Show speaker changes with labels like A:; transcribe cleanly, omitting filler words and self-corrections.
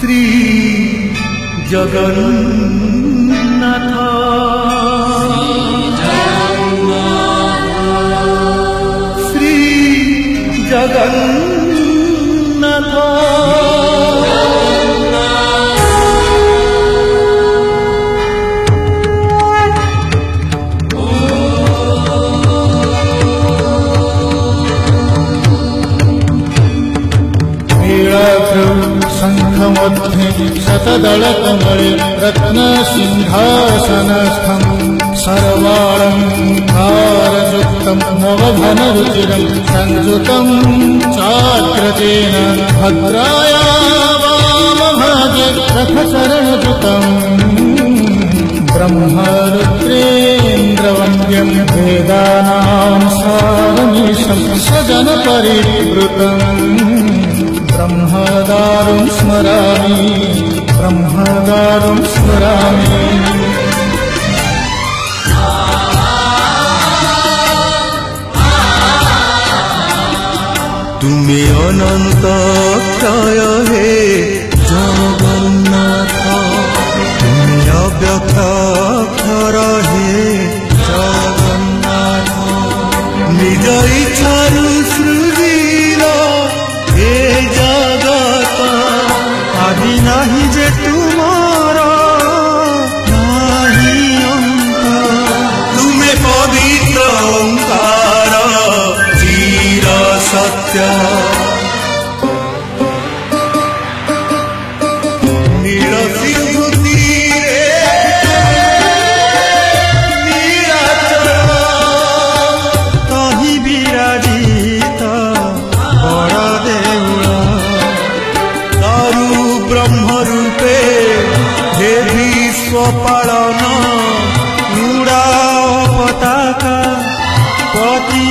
A: শ্রী জগন্নাথ শ্রী জগন্নাথ
B: शंखमध्ये शतदलकमले रत्नसिंहासनस्थं सर्वालङ्कारयुक्तं नवघनरुचिरं संयुतं चाग्रजेन भद्राया वामभागे रथचरणयुतं ब्रह्मरुद्रेन्द्रवन्द्यं वेदानां सारमीशं सजनपरिवृतम् ब्रह्मदारुं स्मरामि ब्रह्मदारुं स्मरामि।
A: तुम्हें अनंत क्षय हे जगन्नाथ तुम्हें अव्यक्त अक्षर हे जगन्नाथ निज इच्छारु सृजिल हे जगत आदि नहीं जे तुमार नहीं अंत तुम्हें पवित्र ओंकार चिर सत्य नील सिंधु तीरे नीलाचल कहीं विराजित बड़ देउल दारु ब्रह्म रूपे हे विश्व पालन उड़ा पताका पति